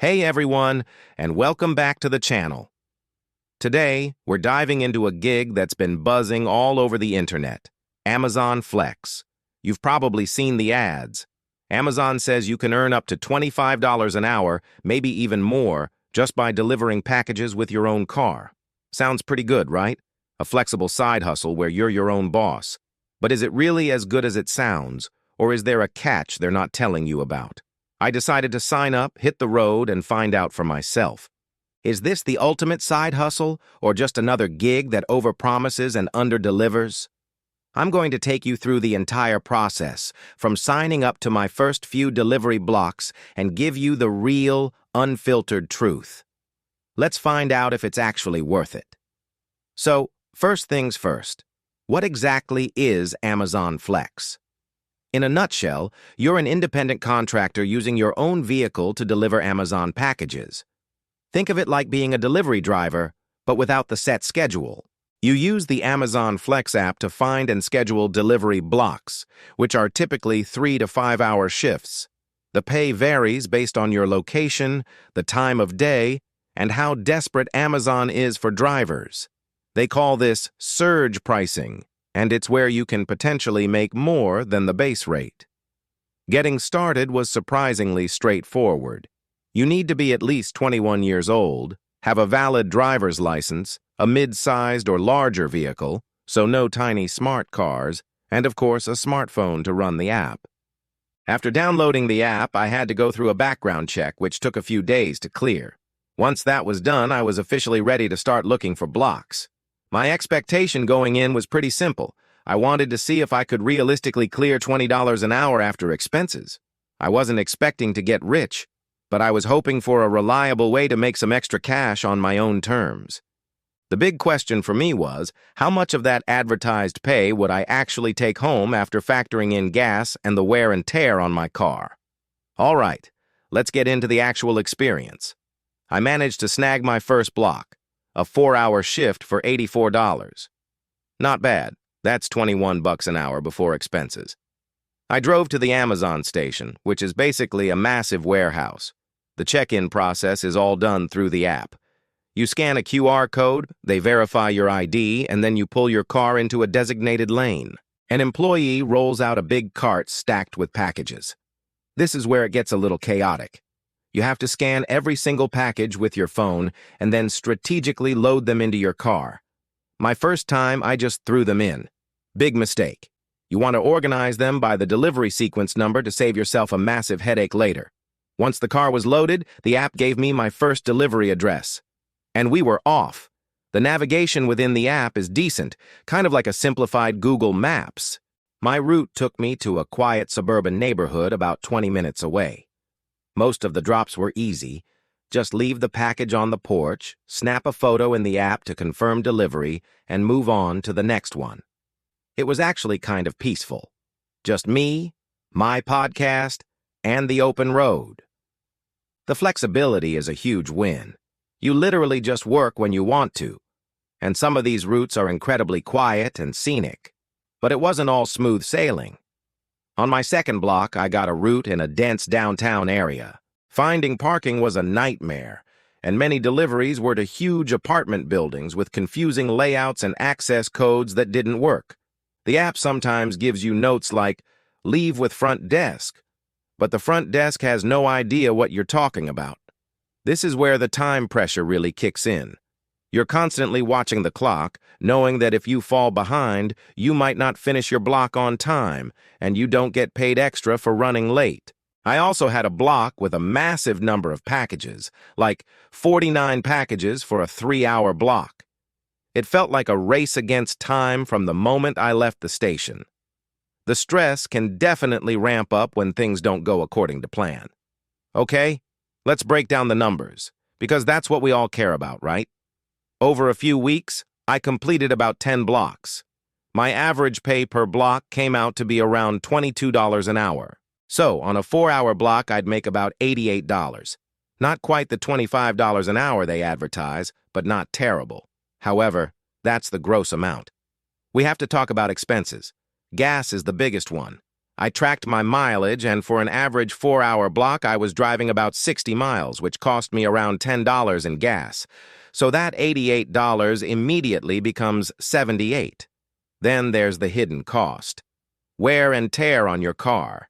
Hey everyone, and welcome back to the channel. Today, we're diving into a gig that's been buzzing all over the internet, Amazon Flex. You've probably seen the ads. Amazon says you can earn up to $25 an hour, maybe even more, just by delivering packages with your own car. Sounds pretty good, right? A flexible side hustle where you're your own boss. But is it really as good as it sounds, or is there a catch they're not telling you about? I decided to sign up, hit the road, and find out for myself. Is this the ultimate side hustle, or just another gig that overpromises and underdelivers? I'm going to take you through the entire process, from signing up to my first few delivery blocks, and give you the real, unfiltered truth. Let's find out if it's actually worth it. So, first things first, what exactly is Amazon Flex? In a nutshell, you're an independent contractor using your own vehicle to deliver Amazon packages. Think of it like being a delivery driver, but without the set schedule. You use the Amazon Flex app to find and schedule delivery blocks, which are typically 3 to 5 hour shifts. The pay varies based on your location, the time of day, and how desperate Amazon is for drivers. They call this surge pricing, and it's where you can potentially make more than the base rate. Getting started was surprisingly straightforward. You need to be at least 21 years old, have a valid driver's license, a mid-sized or larger vehicle, so no tiny smart cars, and of course a smartphone to run the app. After downloading the app, I had to go through a background check, which took a few days to clear. Once that was done, I was officially ready to start looking for blocks. My expectation going in was pretty simple. I wanted to see if I could realistically clear $20 an hour after expenses. I wasn't expecting to get rich, but I was hoping for a reliable way to make some extra cash on my own terms. The big question for me was, how much of that advertised pay would I actually take home after factoring in gas and the wear and tear on my car? All right, let's get into the actual experience. I managed to snag my first block, a 4-hour shift for $84. Not bad. That's $21 an hour before expenses. I drove to the Amazon station, which is basically a massive warehouse. The check-in process is all done through the app. You scan a QR code, they verify your ID, and then you pull your car into a designated lane. An employee rolls out a big cart stacked with packages. This is where it gets a little chaotic. You have to scan every single package with your phone and then strategically load them into your car. My first time, I just threw them in. Big mistake. You want to organize them by the delivery sequence number to save yourself a massive headache later. Once the car was loaded, the app gave me my first delivery address. And we were off. The navigation within the app is decent, kind of like a simplified Google Maps. My route took me to a quiet suburban neighborhood about 20 minutes away. Most of the drops were easy. Just leave the package on the porch, snap a photo in the app to confirm delivery, and move on to the next one. It was actually kind of peaceful. Just me, my podcast, and the open road. The flexibility is a huge win. You literally just work when you want to. And some of these routes are incredibly quiet and scenic. But it wasn't all smooth sailing. On my second block, I got a route in a dense downtown area. Finding parking was a nightmare, and many deliveries were to huge apartment buildings with confusing layouts and access codes that didn't work. The app sometimes gives you notes like, "Leave with front desk," but the front desk has no idea what you're talking about. This is where the time pressure really kicks in. You're constantly watching the clock, knowing that if you fall behind, you might not finish your block on time, and you don't get paid extra for running late. I also had a block with a massive number of packages, like 49 packages for a 3-hour block. It felt like a race against time from the moment I left the station. The stress can definitely ramp up when things don't go according to plan. Okay, let's break down the numbers, because that's what we all care about, right? Over a few weeks, I completed about 10 blocks. My average pay per block came out to be around $22 an hour. So, on a 4-hour block, I'd make about $88. Not quite the $25 an hour they advertise, but not terrible. However, that's the gross amount. We have to talk about expenses. Gas is the biggest one. I tracked my mileage, and for an average 4-hour block, I was driving about 60 miles, which cost me around $10 in gas. So that $88 immediately becomes $78. Then there's the hidden cost. Wear and tear on your car.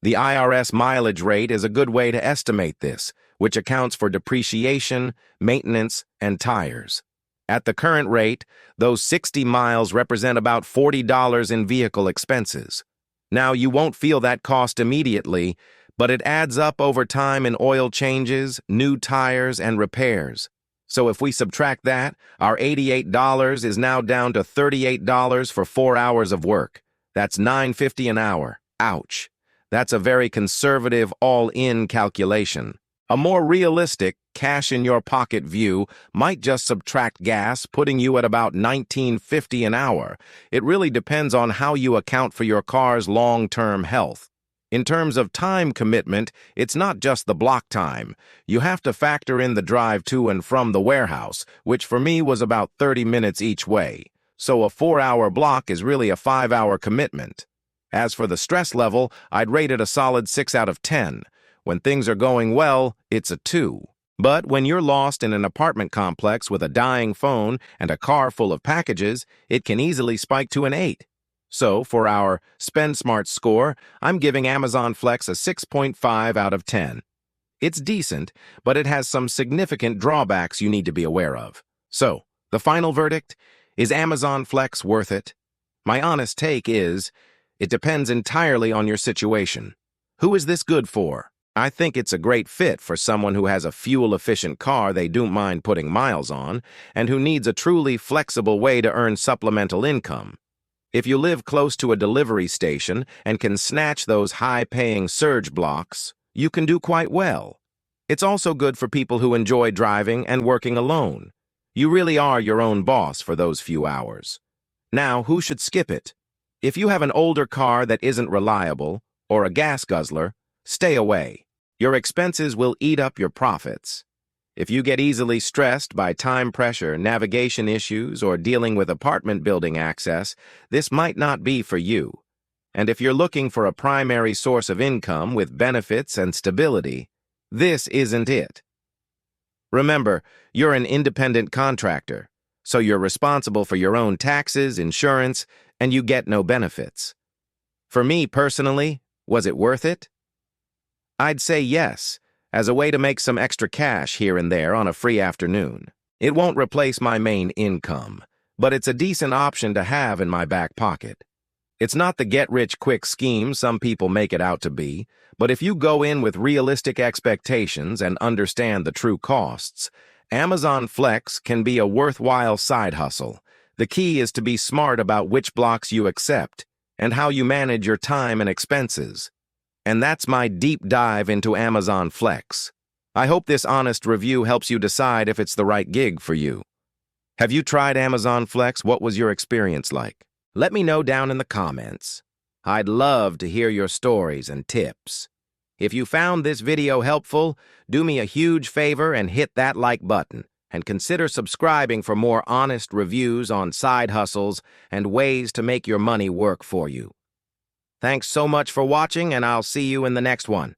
The IRS mileage rate is a good way to estimate this, which accounts for depreciation, maintenance, and tires. At the current rate, those 60 miles represent about $40 in vehicle expenses. Now, you won't feel that cost immediately, but it adds up over time in oil changes, new tires, and repairs. So if we subtract that, our $88 is now down to $38 for 4 hours of work. That's $9.50 an hour. Ouch. That's a very conservative all-in calculation. A more realistic, cash-in-your-pocket view might just subtract gas, putting you at about $19.50 an hour. It really depends on how you account for your car's long-term health. In terms of time commitment, it's not just the block time. You have to factor in the drive to and from the warehouse, which for me was about 30 minutes each way. So a 4-hour block is really a 5-hour commitment. As for the stress level, I'd rate it a solid 6 out of 10. When things are going well, it's a 2. But when you're lost in an apartment complex with a dying phone and a car full of packages, it can easily spike to an 8. So, for our Spend Smart score, I'm giving Amazon Flex a 6.5 out of 10. It's decent, but it has some significant drawbacks you need to be aware of. So, the final verdict? Is Amazon Flex worth it? My honest take is, it depends entirely on your situation. Who is this good for? I think it's a great fit for someone who has a fuel-efficient car they don't mind putting miles on, and who needs a truly flexible way to earn supplemental income. If you live close to a delivery station and can snatch those high-paying surge blocks, you can do quite well. It's also good for people who enjoy driving and working alone. You really are your own boss for those few hours. Now, who should skip it? If you have an older car that isn't reliable, or a gas guzzler, stay away. Your expenses will eat up your profits. If you get easily stressed by time pressure, navigation issues, or dealing with apartment building access, this might not be for you. And if you're looking for a primary source of income with benefits and stability, this isn't it. Remember, you're an independent contractor, so you're responsible for your own taxes, insurance, and you get no benefits. For me personally, was it worth it? I'd say yes, as a way to make some extra cash here and there on a free afternoon. It won't replace my main income, but it's a decent option to have in my back pocket. It's not the get-rich-quick scheme some people make it out to be, but if you go in with realistic expectations and understand the true costs, Amazon Flex can be a worthwhile side hustle. The key is to be smart about which blocks you accept and how you manage your time and expenses. And that's my deep dive into Amazon Flex. I hope this honest review helps you decide if it's the right gig for you. Have you tried Amazon Flex? What was your experience like? Let me know down in the comments. I'd love to hear your stories and tips. If you found this video helpful, do me a huge favor and hit that like button, and consider subscribing for more honest reviews on side hustles and ways to make your money work for you. Thanks so much for watching, and I'll see you in the next one.